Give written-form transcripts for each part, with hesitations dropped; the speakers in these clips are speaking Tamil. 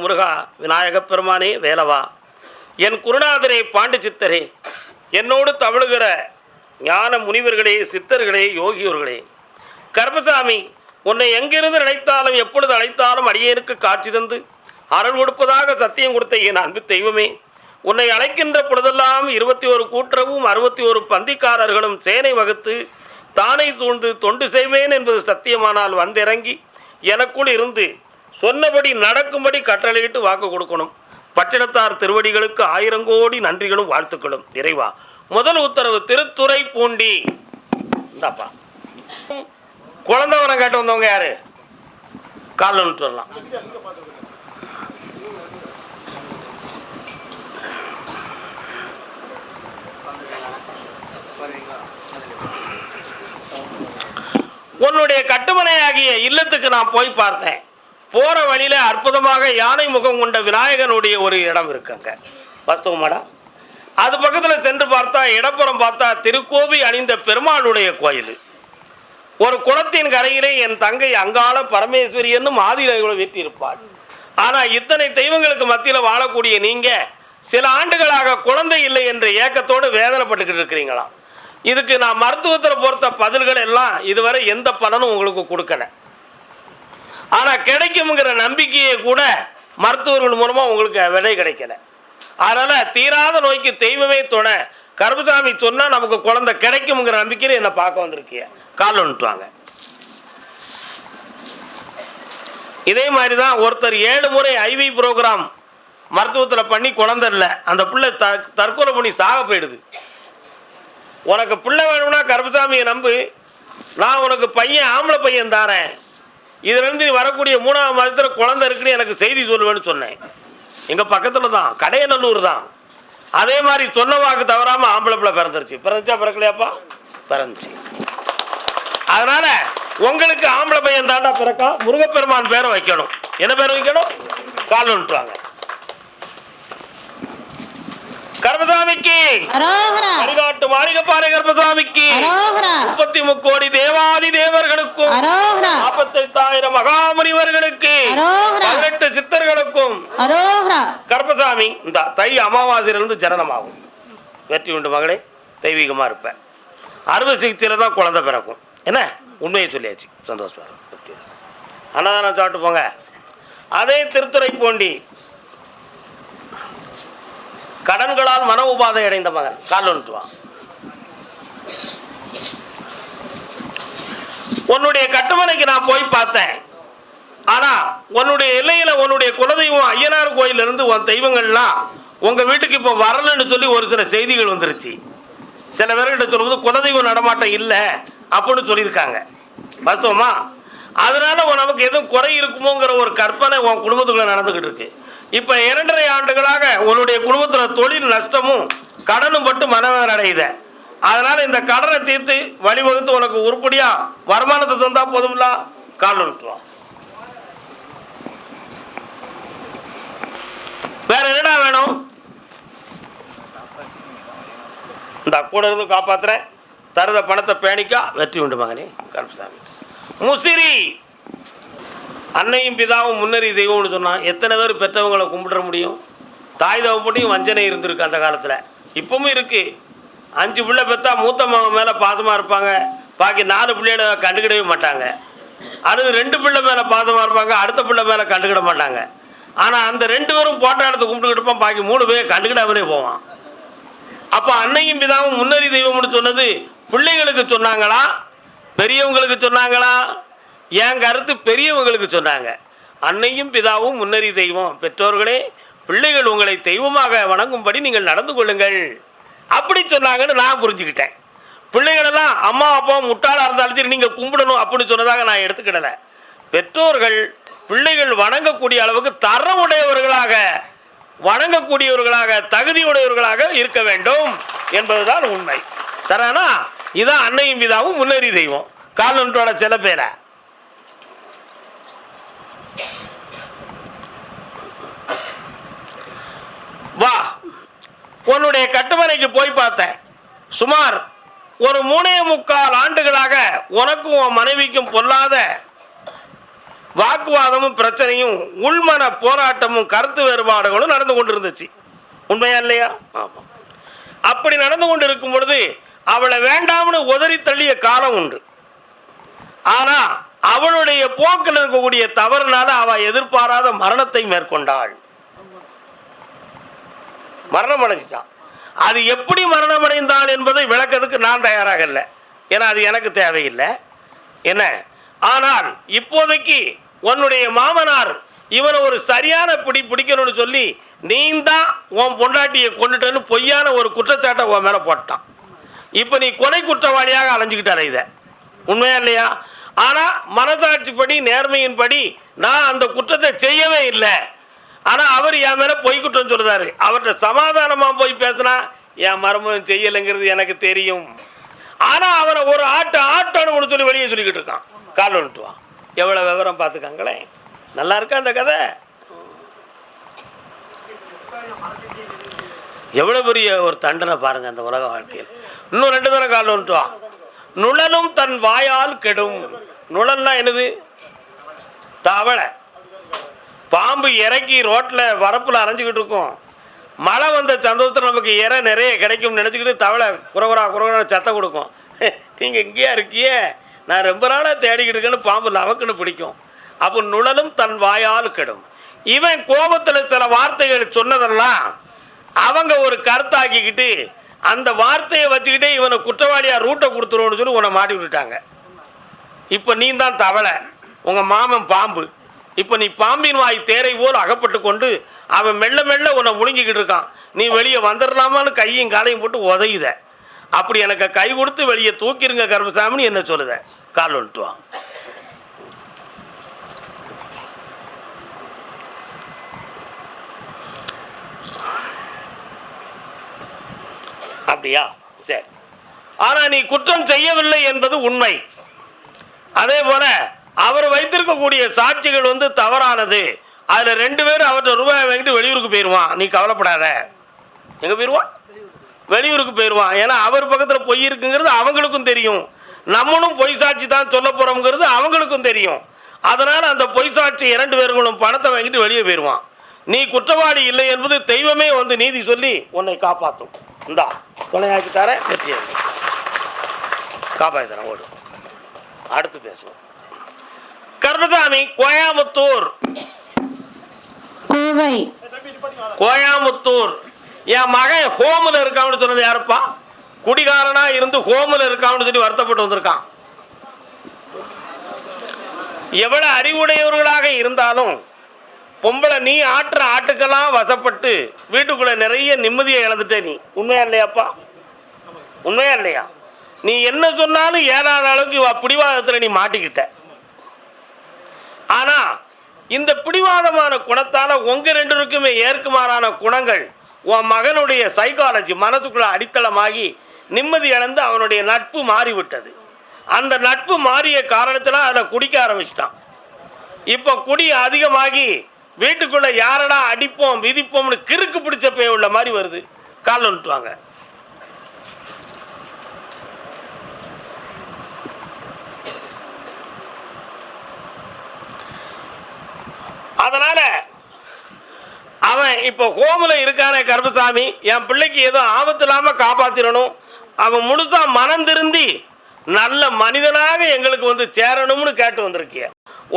முருகா விநாயக பெருமானே வேலவா, என் குருநாதரே பாண்டி சித்தரே, என்னோடு தவழுகிற ஞான முனிவர்களே, சித்தர்களே, யோகியோர்களே, கர்மசாமி உன்னை எங்கிருந்து நினைத்தாலும் எப்பொழுது அழைத்தாலும் அடியேனுக்கு காட்சி தந்து அருள் கொடுப்பதாக சத்தியம் கொடுத்த என் அன்பு தெய்வமே, உன்னை அழைக்கின்ற பொழுதெல்லாம் 21 கூட்டுறவும் 61 பந்திக்காரர்களும் சேனை வகுத்து தானை சூழ்ந்து தொண்டு செய்வேன் என்பது சத்தியமானால் வந்திறங்கி எனக்குள் இருந்து சொன்னபடி நடக்கும்படி கட்டளையிட்டு வாக்கு கொடுக்கணும். பட்டினத்தார் திருவடிகளுக்கு 1000 கோடி நன்றிகளும் வாழ்த்துக்களும். இறைவா, முதல் உத்தரவு திருத்துறை பூண்டி. இந்தாப்பா, குழந்தை வரம் கேட்டு வந்தவங்க யாரு? காலில் சொல்லலாம். உன்னுடைய கட்டுமனையாகிய இல்லத்துக்கு நான் போய் பார்த்தேன். போகிற வழியில் அற்புதமாக யானை முகம் கொண்ட விநாயகனுடைய ஒரு இடம் இருக்குங்க. வாஸ்தவமாடா? அது பக்கத்தில் சென்று பார்த்தா, இடப்புறம் பார்த்தா திருக்கோவி அணிந்த பெருமாளுடைய கோயில். ஒரு குளத்தின் கரையிலே என் தங்கை அங்காள பரமேஸ்வரி என்னும் ஆதிரைகளை வீட்டியிருப்பாள். ஆனால் இத்தனை தெய்வங்களுக்கு மத்தியில் வாழக்கூடிய நீங்கள் சில ஆண்டுகளாக குழந்தை இல்லை என்ற ஏக்கத்தோடு வேதனைப்பட்டுக்கிட்டு இருக்கிறீங்களாம். இதுக்கு நான் மருத்துவத்தில் பொறுத்த பதில்கள் எல்லாம் இதுவரை எந்த பலனும் உங்களுக்கு கொடுக்கல. ஆனால் கிடைக்கும்ங்கிற நம்பிக்கையை கூட மருத்துவர்கள் மூலமாக உங்களுக்கு விலை கிடைக்கல. அதனால் தீராத நோய்க்கு தெய்வமே துணை. கருப்பசாமி சொன்னால் நமக்கு குழந்தை கிடைக்கும்ங்கிற நம்பிக்கையில் என்னை பார்க்க வந்திருக்கிய. கால் ஒன்றுவாங்க. இதே மாதிரி தான் ஒருத்தர் 7 முறை ஐவி ப்ரோக்ராம் மருத்துவத்தில் பண்ணி குழந்தை இல்லை. அந்த பிள்ளை தற்கொலை பண்ணி சாக போயிடுது. உனக்கு பிள்ளை வேணும்னா கருப்பசாமியை நம்பு, நான் உனக்கு பையன் ஆம்பளை பையன் தாரேன், இதுலேருந்து வரக்கூடிய 3ஆம் மாதத்தில் குழந்தை இருக்குன்னு எனக்கு செய்தி சொல்லுவேன்னு சொன்னேன். எங்கள் பக்கத்தில் தான், கடையநல்லூர் தான். அதே மாதிரி சொன்ன வாக்கு தவறாமல் ஆம்பளை பிள்ளை பிறந்துருச்சு. பிறந்துச்சா பிறக்கலையாப்பா? பிறந்துச்சு. அதனால் உங்களுக்கு ஆம்பளை பையன் தாண்டா பிறக்கா, முருகப்பெருமான் பேரை வைக்கணும். என்ன பேர் வைக்கணும்? கால் ஒன்றுவாங்க. கர்மசாமிக்கு அரிகாட்டு மாளிகைப்பாறை கர்மசாமிக்கு 33 கோடி தேவாதி தேவர்களுக்கும் 48,000 மகாமுனிவர்களுக்கு 18 சித்தர்களுக்கும் கர்மசாமி இந்த தை அமாவாசையிலிருந்து ஜனனமாகும். வெற்றி உண்டு மகளே, தெய்வீகமாக இருப்பேன். அறுவை சிகிச்சையில் தான் குழந்தை பிறக்கும். என்ன உண்மையை சொல்லியாச்சு, சந்தோஷம். அன்னதானம் சாப்பிட்டு போங்க. அதே திருத்துறை பூண்டி கடன்களால் மன உபாதை அடைந்த மகன். கால் ஒன்றுவான். உன்னுடைய கட்டுமனைக்கு நான் போய் பார்த்தேன். ஆனால் உன்னுடைய எல்லையில் உன்னுடைய குலதெய்வம் ஐயனார் கோயிலிருந்து உன் தெய்வங்கள்லாம் உங்கள் வீட்டுக்கு இப்போ வரலன்னு சொல்லி ஒரு சில செய்திகள் வந்துருச்சு. சில பேர்கிட்ட சொல்லும்போது குலதெய்வம் நடமாட்டம் இல்லை அப்படின்னு சொல்லியிருக்காங்க. வாஸ்தவமா? அதனால் நமக்கு எதுவும் குறை இருக்குமோங்கிற ஒரு கற்பனை உன் குடும்பத்துக்குள்ளே நடந்துக்கிட்டு இருக்கு. இப்போ 2.5 ஆண்டுகளாக உன்னுடைய குடும்பத்தில் தொழில் நஷ்டமும் கடனும் பட்டு மனவேதனை அடையுது. அதனால் இந்த கடனை தீர்த்து வழிவகுத்து உனக்கு உருப்படியாக வருமானத்தை தந்தால் போதும்ல. கால் ஒன்றுவான். வேற என்னடா வேணும்? இந்த கூட இருந்து காப்பாற்றுறேன், தருத பணத்தை பேணிக்கா, வெற்றி உண்டு மகனே கருப்பசாமி. முசிறி அன்னையும் பிதாவும் முன்னறி தெய்வம்னு சொன்னான். எத்தனை பேர் பெற்றவங்களை கும்பிட முடியும்? தாய் தகப்பனையும் வஞ்சனை இருந்திருக்கு அந்த காலத்தில், இப்பவும் இருக்குது. 5 பிள்ளை பெற்றா மூத்த மகன் மேலே பாசமாக இருப்பாங்க, பாக்கி 4 பிள்ளைகளை கண்டுக்கிடவே மாட்டாங்க. அடுத்து 2 பிள்ளை மேலே பாசமாக இருப்பாங்க, அடுத்த பிள்ளை மேலே கண்டுக்கிட மாட்டாங்க. ஆனால் அந்த 2 பேரும் போட்டோ எடுத்து கும்பிட்டுக்கிட்டு இருப்பான், பாக்கி 3 பேர் கண்டுக்கிடாமலே போவான். அப்போ அன்னையும் பிதாவும் முன்னறி தெய்வம்னு சொன்னது பிள்ளைகளுக்கு சொன்னாங்களா, பெரியவங்களுக்கு சொன்னாங்களா? என் கருத்து பெரியவங்களுக்கு சொன்னாங்க. அன்னையும் பிதாவும் முன்னறி தெய்வம், பெற்றோர்களே பிள்ளைகள் உங்களை தெய்வமாக வணங்கும்படி நீங்கள் நடந்து கொள்ளுங்கள் அப்படி சொன்னாங்கன்னு நான் புரிஞ்சுக்கிட்டேன். பிள்ளைகளெல்லாம் அம்மா அப்பா முட்டாளாக இருந்தாலும் சரி நீங்கள் கும்பிடணும் அப்படின்னு சொன்னதாக நான் எடுத்துக்கிடலை. பெற்றோர்கள் பிள்ளைகள் வணங்கக்கூடிய அளவுக்கு தரமுடையவர்களாக, வணங்கக்கூடியவர்களாக, தகுதியுடையவர்களாக இருக்க வேண்டும் என்பதுதான் உண்மை. சரினா? இதான் அன்னையும் பிதாவும் முன்னறி தெய்வம். கால்நட்டோட சில பேரை வா, உன்னுடைய கட்டுமனைக்கு போய் பார்த்தேன். சுமார் ஒரு 3.25 ஆண்டுகளாக உனக்கும் உன் மனைவிக்கும் பொல்லாத வாக்குவாதமும் பிரச்சனையும் உள்மன போராட்டமும் கருத்து வேறுபாடுகளும் நடந்து கொண்டு இருந்துச்சு. உண்மையா இல்லையா? ஆமாம். அப்படி நடந்து கொண்டு இருக்கும் பொழுது அவளை வேண்டாம்னு உதறி தள்ளிய காலம் உண்டு. ஆனால் அவளுடைய போக்கில் இருக்கக்கூடிய தவறுனால அவள் எதிர்பாராத மரணத்தை மேற்கொண்டாள். மரணம் அடைஞ்சிட்டான். அது எப்படி மரணம் அடைந்தாள் என்பதை விளக்கிறதுக்கு நான் தயாராக இல்லை, ஏன்னா அது எனக்கு தேவையில்லை. என்ன, ஆனால் இப்போதைக்கு உன்னுடைய மாமனார் இவனை ஒரு சரியான பிடிக்கணும்னு சொல்லி நீ தான் உன் பொண்டாட்டியை கொண்டுட்டேன்னு பொய்யான ஒரு குற்றச்சாட்டை உன் மேலே போட்டான். இப்போ நீ கொலை குற்றவாளியாக அலைஞ்சிக்கிட்டார. இதை உண்மையா இல்லையா? ஆனால் மனசாட்சிப்படி நேர்மையின்படி நான் அந்த குற்றத்தை செய்யவே இல்லை. ஆனால் அவர் என் மேலே பொய் குற்றம் சொல்லுதாரு. அவர்கிட்ட சமாதானமாக போய் பேசினா என் மருமகன் செய்யலைங்கிறது எனக்கு தெரியும். ஆனால் அவரை ஒரு ஆட்டணும்னு சொல்லி வெளியே சொல்லிக்கிட்டு இருக்கான். கால் வந்துட்டுவான். எவ்வளோ விவரம் பார்த்துக்காங்களேன். நல்லா இருக்கா அந்த கதை? எவ்வளோ பெரிய ஒரு தண்டனை பாருங்கள் அந்த உலக வாழ்க்கையில். இன்னும் 2 தடவை கால் வந்துட்டுவான். நுழலும் தன் வாயால் கெடும். நுழல்னா என்னது? தவளை. பாம்பு இறக்கி ரோட்டில் வரப்பில் அரைஞ்சிக்கிட்டு இருக்கும். மழை வந்த சந்தோஷத்தில் நமக்கு இறை நிறைய கிடைக்கும்னு நினச்சிக்கிட்டு தவளை குறகுறா சத்தம் கொடுக்கும். நீங்கள் இங்கேயா இருக்கியே, நான் ரொம்ப நாளாக தேடிக்கிட்டு இருக்கேன்னு பாம்பு லவக்குன்னு பிடிக்கும். அப்போ நுழலும் தன் வாயால் கெடும். இவன் கோபத்தில் சில வார்த்தைகள் சொன்னதெல்லாம் அவங்க ஒரு கருத்தாக்கிக்கிட்டு அந்த வார்த்தையை வச்சுக்கிட்டே இவனை குற்றவாளியாக ரூட்டை கொடுத்துருவோன்னு சொல்லி உன்னை மாட்டி விட்டுட்டாங்க. இப்போ நீ தான் தவளை, உங்கள் மாமன் பாம்பு. இப்போ நீ பாம்பின் வாய் தேரை போல் அகப்பட்டு கொண்டு அவன் மெல்ல மெல்ல உன்னை முழுங்கிக்கிட்டு இருக்கான். நீ வெளியே வந்துடலாமான்னு கையும் காலையும் போட்டு உதையுத. அப்படி எனக்கு கை கொடுத்து வெளியே தூக்கிருங்க கருப்பசாமின்னு என்ன சொல்லுத. கால் வந்துட்டு வா. அப்படியா? சரி. ஆனால் நீ குற்றம் செய்யவில்லை என்பது உண்மை. அதே போல அவர் வைத்திருக்கக்கூடிய சாட்சிகள் தவறானது. அதில் 2 பேரும் அவர்கிட்ட ரூபாய் வாங்கிட்டு வெளியூருக்கு போயிடுவான். நீ கவலைப்படாத. எங்கே போயிடுவான்? வெளியூருக்கு போயிடுவான். ஏன்னா அவர் பக்கத்தில் பொய் இருக்குங்கிறது அவங்களுக்கும் தெரியும். நம்மளும் பொய் சாட்சி தான் சொல்ல போகிறோம்ங்கிறது அவங்களுக்கும் தெரியும். அதனால் அந்த பொய் சாட்சி 2 பேர்களும் பணத்தை வாங்கிட்டு வெளியே போயிடுவான். நீ குற்றவாளி இல்லை என்பது தெய்வமே நீதி சொல்லி உன்னை காப்பாற்றும். இந்தா துணையாக்கித்தார வெற்றி காப்பாற்றுறேன். ஓடு. அடுத்து பேசுவோம். கருப்பசாமி கோயம்புத்தூர். கோயம்புத்தூர். என் மகன் ஹோமில் இருக்கான்னு சொன்னது யாருப்பா? குடிகாரனா இருந்து ஹோமில் இருக்கான்னு சொல்லி வருத்தப்பட்டு வந்திருக்கான். எவ்வளவு அறிவுடையவர்களாக இருந்தாலும் பொம்பளை நீ ஆட்டுற ஆட்டுக்கெல்லாம் வசப்பட்டு வீட்டுக்குள்ள நிறைய நிம்மதியை இழந்துட்டே நீ. உண்மையா இல்லையாப்பா? உண்மையா இல்லையா? நீ என்ன சொன்னாலும் ஏறாத அளவுக்கு பிடிவாதத்தில் நீ மாட்டிக்கிட்ட. ஆனால் இந்த பிடிவாதமான குணத்தால் உங்கள் 2 பேருக்குமே ஏற்குமாறான குணங்கள் உன் மகனுடைய சைக்காலஜி மனத்துக்குள்ள அடித்தளமாகி நிம்மதி இழந்து அவனுடைய நட்பு மாறிவிட்டது. அந்த நட்பு மாறிய காரணத்தில் அதை குடிக்க ஆரம்பிச்சிட்டான். இப்போ குடி அதிகமாகி வீட்டுக்குள்ளே யாரடா அடிப்போம் விதிப்போம்னு கிறுக்கு பிடிச்ச பேய் உள்ள மாதிரி வருது. கால் வந்துட்டுவாங்க. அதனால் அவன் இப்போ ஹோமில் இருக்கானே கருப்பசாமி, என் பிள்ளைக்கு ஏதோ ஆபத்து இல்லாமல் காப்பாற்றிடணும், அவன் முழுசாக மனம் திருந்தி நல்ல மனிதனாக எங்களுக்கு வந்து சேரணும்னு கேட்டு வந்திருக்கிய.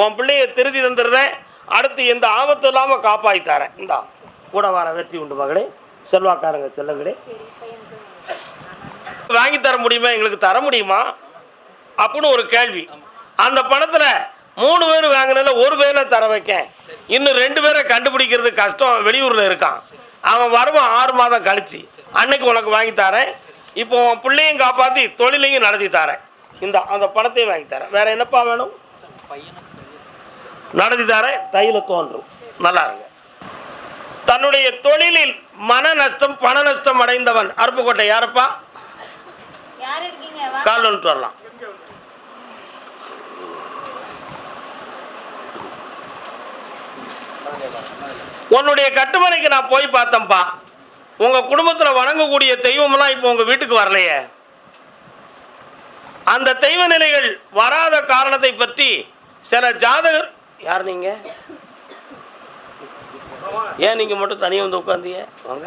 உன் பிள்ளைய திருத்தி தந்துடுறேன், அடுத்து எந்த ஆபத்து இல்லாமல் காப்பாற்றித்தாரேன். இந்தா கூட வர வெற்றி உண்டு மகளே, செல்வாக்காரங்க செல்லுங்களே. வாங்கி தர முடியுமா, எங்களுக்கு தர முடியுமா அப்படின்னு ஒரு கேள்வி. அந்த பணத்தில் 3 பேர் வாங்கினதில்ல 1 பேரை தர வைக்க, இன்னும் 2 பேரை கண்டுபிடிக்கிறது கஷ்டம், வெளியூரில் இருக்கான். அவன் வருவான் 6 மாதம் கழிச்சு, அன்னைக்கு உனக்கு வாங்கி தரேன். இப்போ உன் பிள்ளையும் காப்பாற்றி தொழிலையும் நடத்தி தரேன். இந்த அந்த பணத்தையும் வாங்கி தரேன். வேற என்னப்பா வேணும்? நடத்தி தரேன். தையில தோன்றும். நல்லா இருங்க. தன்னுடைய தொழிலில் மன நஷ்டம் பண நஷ்டம் அடைந்தவன் அருப்புக்கோட்டை யாரப்பா? கால் வந்துட்டு வரலாம். உன்னுடைய கட்டுமனைக்கு நான் போய் பார்த்தேன்ப்பா. உங்க குடும்பத்தில் வணங்கக்கூடிய தெய்வமெல்லாம் இப்போ உங்க வீட்டுக்கு வரலையே. அந்த தெய்வ நிலைகள் வராத காரணத்தை பற்றி சில ஜாதகர். யார் நீங்க? ஏன் நீங்க மட்டும் தனியாக வந்து உட்காந்தீங்க? வாங்க.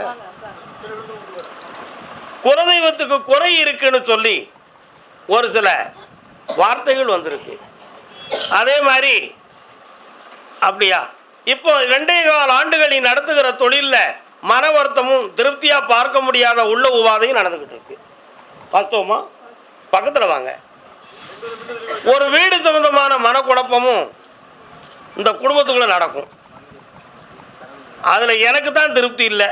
குலதெய்வத்துக்கு குறை இருக்குன்னு சொல்லி ஒரு சில வார்த்தைகள் வந்திருக்கு. அதே மாதிரி அப்படியா? இப்போ 2.25 ஆண்டுகள் நீ நடத்துகிற தொழிலில் மன வருத்தமும் திருப்தியாக பார்க்க முடியாத உள்ள உபாதையும் நடந்துக்கிட்டு இருக்கு. வாஸ்தவமா? பக்கத்தில் வாங்க. ஒரு வீடு சம்பந்தமான மனக்குழப்பமும் இந்த குடும்பத்துக்குள்ளே நடக்கும். அதில் எனக்கு தான் திருப்தி இல்லை.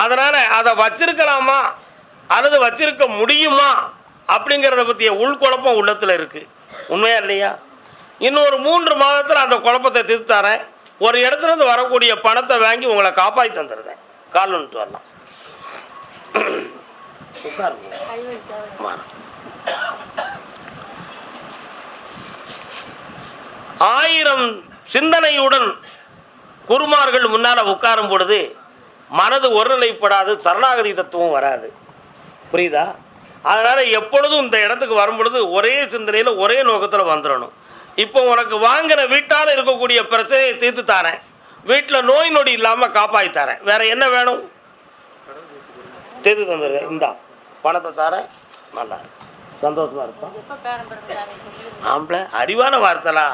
அதனால் அதை வச்சிருக்கலாமா அல்லது வச்சிருக்க முடியுமா அப்படிங்கிறத பற்றிய உள்குழப்பம் உள்ளத்தில் இருக்குது. உண்மையா இல்லையா? இன்னும் ஒரு 3 மாதத்தில் அந்த குழப்பத்தை தீர்த்தாரேன். ஒரு இடத்துலேருந்து வரக்கூடிய பணத்தை வாங்கி உங்களை காப்பாற்றி தந்துடுறேன். கால் வந்துட்டு வரலாம். 1000 சிந்தனையுடன் குருமார்கள் முன்னால் உட்காரும் பொழுது மனது ஒருநிலைப்படாது, சரணாகதி தத்துவம் வராது. புரியுதா? அதனால் எப்பொழுதும் இந்த இடத்துக்கு வரும் பொழுது ஒரே சிந்தனையில் ஒரே நோக்கத்தில் வந்துடணும். இப்போ உனக்கு வாங்கின வீட்டால் இருக்கக்கூடிய பிரச்சனையை தீர்த்து தரேன், வீட்டில் நோய் நொடி இல்லாமல் காப்பாற்றி தரேன். வேற என்ன வேணும்? தீர்த்து தந்துடுறேன். இந்தா பணத்தை தரேன். நல்லா சந்தோஷமா இருப்பான். ஆம்பளை அறிவான வார்த்தைலா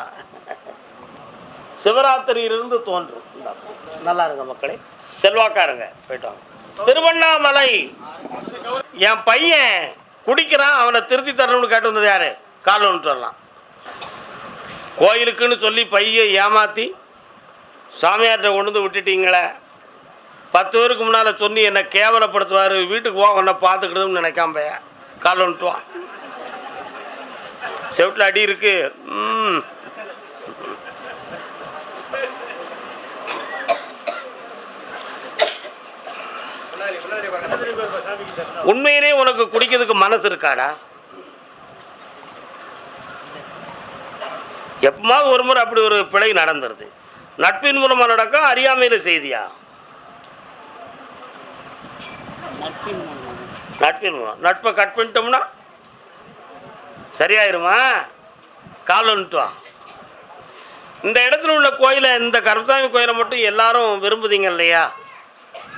சிவராத்திரியிலிருந்து தோன்றும். நல்லா இருங்க மக்களே, செல்வாக்காருங்க. போயிட்டு வாங்க. திருவண்ணாமலை என் பையன் குடிக்கிறான், அவனை திருத்தி தரணும்னு கேட்டு வந்தது யாரு? கால் வந்துட்டு வரலாம். கோயிலுக்குன்னு சொல்லி பையை ஏமாற்றி சாமியார்கிட்ட கொண்டு வந்து விட்டுட்டீங்களே. 10 பேருக்கு முன்னால் சொல்லி என்னை கேவலப்படுத்துவார், வீட்டுக்கு போக உன்னை பார்த்துக்கிடுதுன்னு நினைக்காம பைய கால் வந்துட்டுவான். செவிட்டில் அடி இருக்கு. உண்மையிலே உனக்கு குடிக்கிறதுக்கு மனசு இருக்காடா? எப்பமாவது ஒரு முறை அப்படி ஒரு பிழை நடந்துருது. நட்பின் மூலமாக நடக்கும், அறியாமையில் செய்தியா? நட்பின் மூலம். நட்பை கட் பண்ணிட்டோம்னா சரியாயிருமா? கால் வந்துட்டு. இந்த இடத்துல உள்ள கோயிலை, இந்த கருப்பசாமி கோயிலை மட்டும் எல்லாரும் விரும்புதீங்க இல்லையா?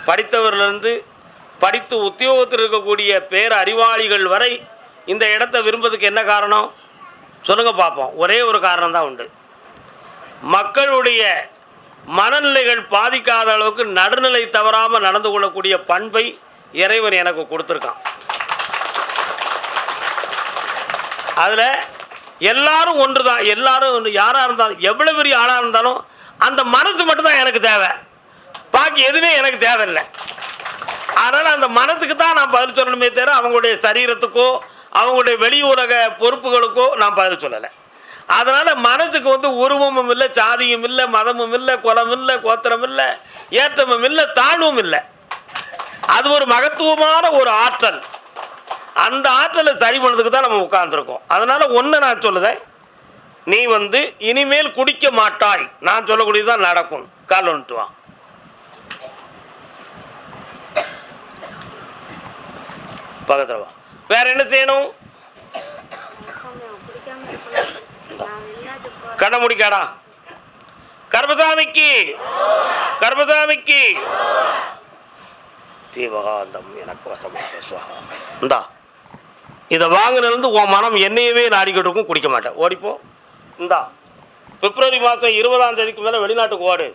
படித்தவர்லேருந்து படித்து உத்தியோகத்தில் இருக்கக்கூடிய பேர் அறிவாளிகள் வரை இந்த இடத்த விரும்புறதுக்கு என்ன காரணம் சொல்லுங்க பார்ப்போம். ஒரே ஒரு காரணம் தான் உண்டு. மக்களுடைய மனநிலைகள் பாதிக்காத அளவுக்கு நடுநிலை தவறாமல் நடந்து கொள்ளக்கூடிய பண்பை இறைவன் எனக்கு கொடுத்துருக்கான். அதில் எல்லாரும் ஒன்று தான். எல்லாரும் யாராக இருந்தாலும், எவ்வளோ பெரிய ஆளாக இருந்தாலும் அந்த மனசு மட்டும்தான் எனக்கு தேவை, பாக்கி எதுவுமே எனக்கு தேவையில்லை. அதனால் அந்த மனத்துக்கு தான் நான் பதில் சொல்லணுமே தவிர அவங்களுடைய சரீரத்துக்கோ அவங்களுடைய வெளி உலக பொறுப்புகளுக்கோ நான் பதில் சொல்லலை. அதனால் மனத்துக்கு வந்து உருவமும் இல்லை, சாதியும் இல்லை, மதமும் இல்லை, குலம் இல்லை, கோத்திரம் இல்லை, ஏற்றமும் இல்லை, தாழ்வும் இல்லை. அது ஒரு மகத்துவமான ஒரு ஆற்றல். அந்த ஆற்றலை சரி பண்ணதுக்கு தான் நம்ம உட்கார்ந்துருக்கோம். அதனால் ஒன்று நான் சொல்லுதேன், நீ வந்து இனிமேல் குடிக்க மாட்டாய். நான் சொல்லக்கூடியதான் நடக்கும். கால் வந்துட்டு வா. பக்கத்தில் வா. வேற என்ன செய்யணும்? கண்ணை முடிக்காடா. கர்மசாமிக்கு கர்மசாமிக்கு தீவகாந்தம் எனக்கு வசமாக சுவா. இந்தா இதை வாங்கினிருந்து உன் மனம் என்னையவே நாடிக்கிட்டு இருக்கும், குடிக்க மாட்டேன், ஓடிப்போ. இந்தா பிப்ரவரி மாதம் 20ஆம் தேதிக்கு மேலே வெளிநாட்டுக்கு ஓடு.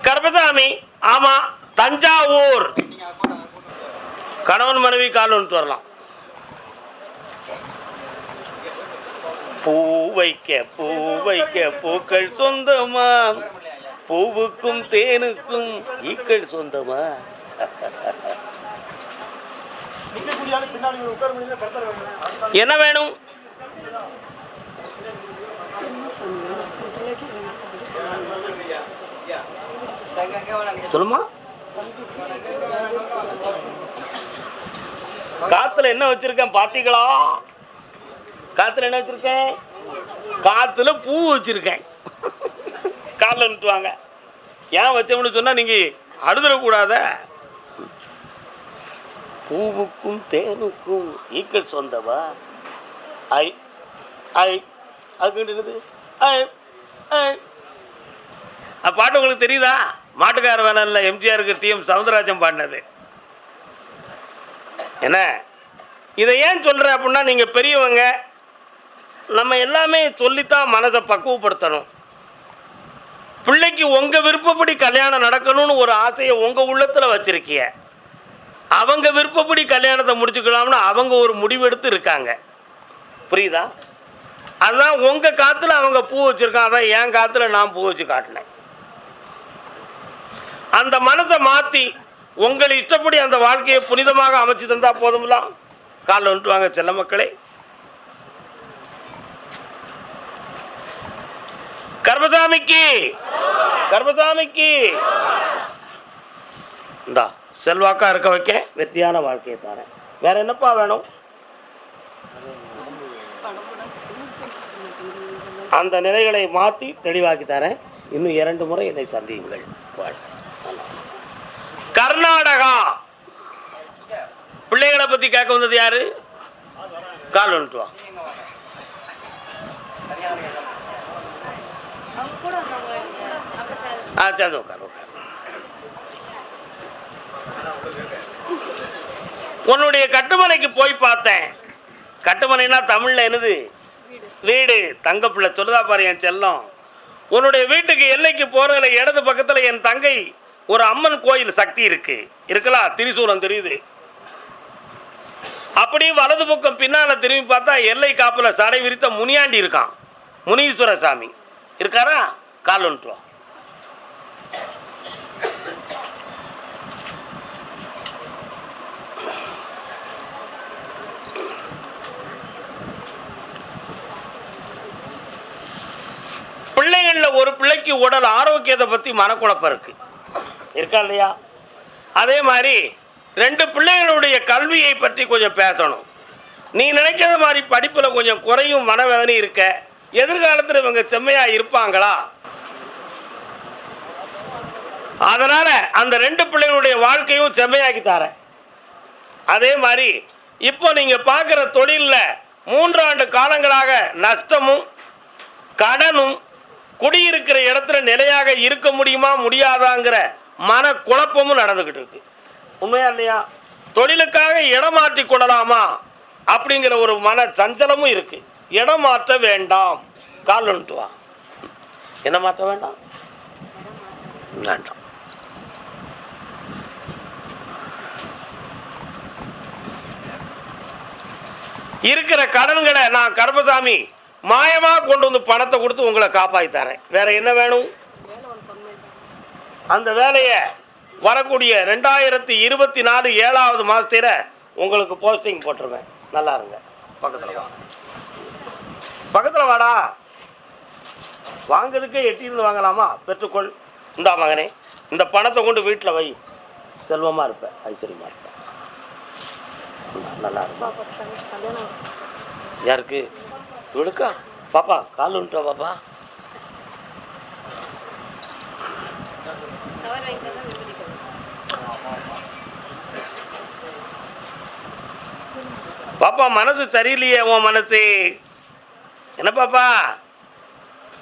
கர்மசாமி ஆமாம், தஞ்சாவூர். கணவன் மனைவி கால் வந்துட்டு வரலாம். பூ வைக்க பூக்கள் சொந்தமா, பூவுக்கும் தேனுக்கும் ஈக்கள் சொந்தமா. என்ன வேணும்? சொல்லுமா. காத்துல என்ன வச்சிருக்கேன் பாத்தீங்களா? காத்துல என்ன வச்சிருக்கேன்? காத்துல பூ வச்சிருக்கேன். காலில் நிட்டுவாங்க. ஏன் வச்சோம்னு சொன்னா நீங்க அழுதுடக்கூடாத. பூவுக்கும் தேனுக்கும் ஈக்கள் சொந்தவா. ஐ ஐ அதுக்கு பாட்டு உங்களுக்கு தெரியுதா? மாட்டுக்கார வேலை இல்லை, எம்ஜிஆருக்கு டிஎம் சவுந்தரராஜன் பாடினது. என்ன இதை ஏன் சொல்கிறேன் அப்படின்னா, நீங்கள் பெரியவங்க, நம்ம எல்லாமே சொல்லித்தான் மனதை பக்குவப்படுத்தணும். பிள்ளைக்கு உங்கள் விருப்பப்படி கல்யாணம் நடக்கணும்னு ஒரு ஆசையை உங்கள் உள்ளத்தில் வச்சுருக்கிய, அவங்க விருப்பப்படி கல்யாணத்தை முடிச்சுக்கலாம்னு அவங்க ஒரு முடிவெடுத்து இருக்காங்க. புரியுதா? அதுதான் உங்கள் காற்றுல அவங்க பூ வச்சுருக்கான், அதான் என் காற்றுல நான் பூ வச்சு காட்டினேன். அந்த மனதை மாற்றி உங்களை இஷ்டப்படி அந்த வாழ்க்கையை புனிதமாக அமைச்சு தந்தால் போதும்லாம். காலில் வந்துட்டு வாங்க செல்ல மக்களே. கர்மசாமிக்கு கர்மசாமிக்கு இந்தா செல்வாக்கா இருக்க வைக்க வெற்றியான வாழ்க்கையை தரேன். வேற என்னப்பா வேணும்? அந்த நிலைகளை மாற்றி தெளிவாக்கி தரேன். இன்னும் 2 முறை என்னை சந்தியுங்கள். கர்நாடகா. பிள்ளைகளை பத்தி கேட்க வந்தது யாரு? கால் வந்துட்டு வா. சேர்ந்து உட்கார். உன்னுடைய கட்டுமனைக்கு போய் பார்த்தேன். கட்டுமனைனா தமிழ்ல என்னது? வீடு. தங்கப்பிள்ளை சொல்லுதா பாரு என் செல்லம். உன்னுடைய வீட்டுக்கு எல்லைக்கு போறதுல இடது பக்கத்துல என் தங்கை ஒரு அம்மன் கோயில் சக்தி இருக்கலாம், திரிசூலம் தெரியுது. அப்படியே வலது பக்கம் பின்னால திரும்பி பார்த்தா எல்லை காப்புல சடை விரித்த முனியாண்டி இருக்கான். முனீஸ்வர சாமி இருக்காரா? கால் வந்துட்டு வா. பிள்ளைகளில் ஒரு பிள்ளைக்கு உடல் ஆரோக்கியத்தை பற்றி மனக்குழப்பம் இருக்கா இல்லையா? அதே மாதிரி 2 பிள்ளைகளுடைய கல்வியை பற்றி கொஞ்சம் பேசணும். நீ நினைக்கிற மாதிரி படிப்பில் கொஞ்சம் குறையும் மனவேதனை இருக்க. எதிர்காலத்தில் இவங்க செம்மையாக இருப்பாங்களா? அதனால் அந்த 2 பிள்ளைகளுடைய வாழ்க்கையும் செம்மையாக்கி தரேன். அதே மாதிரி இப்போ நீங்கள் பார்க்குற தொழிலில் 3 ஆண்டு காலங்களாக நஷ்டமும் கடனும் குடியிருக்கிற இடத்துல நிலையாக இருக்க முடியுமா முடியாதாங்கிற மன குழப்பமும் நடந்துக்கிட்டு இருக்கு. உண்மையா இல்லையா? தொழிலுக்காக இடம் மாற்றி கொள்ளலாமா அப்படிங்கிற ஒரு மன சஞ்சலமும் இருக்கு. இடம் மாற்ற வேண்டாம். கால் வந்துட்டு வா. என்ன மாற்ற வேண்டாம்? வேண்டாம். இருக்கிற கடன்களை நான் கர்மசாமி மாயமா கொண்டு வந்து பணத்தை கொடுத்து உங்களை காப்பாற்றி தரேன். வேற என்ன வேணும்? அந்த வேலையை வரக்கூடிய 2024 7வது மாதத்தில் உங்களுக்கு போஸ்டிங் போட்டுருவேன். நல்லா இருங்க. பக்கத்தில் வா. பக்கத்தில் வாடா. வாங்கிறதுக்கே எட்டியிருந்து வாங்கலாமா? பெற்றுக்கொள். இந்தா மகனே, இந்த பணத்தை கொண்டு வீட்டில் வை. செல்வமாக இருப்பேன், ஐஸ்வர்யமாக இருப்பேன். நல்லா இருப்பேன். யாருக்கு? இவளுக்கா? பாப்பா கால் வந்துட்டா பாப்பா. பாப்பா மனசு சரியில்லையே. உன் மனசு என்ன பாப்பா?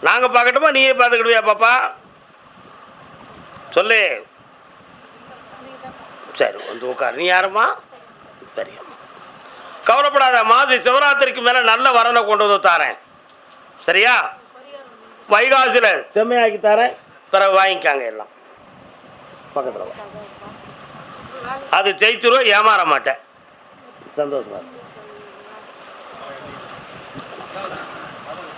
நாங்கள் பார்க்கட்டுமா, நீயே பார்த்துக்கிடுவியா பாப்பா? சொல்லு. சரி, வந்து உட்கார். நீ யாரும்மா? பெரிய. கவலைப்படாத, மாசி சிவராத்திரிக்கு மேலே நல்ல வரனை கொண்டு வந்து தாரேன். சரியா? வைகாசியில் செம்மையாக்கி தரேன். பிறகு வாங்கிக்காங்க எல்லாம். பக்கத்தில் அது ஜெயிச்சிரும், ஏமாற மாட்டேன். சந்தோஷமா.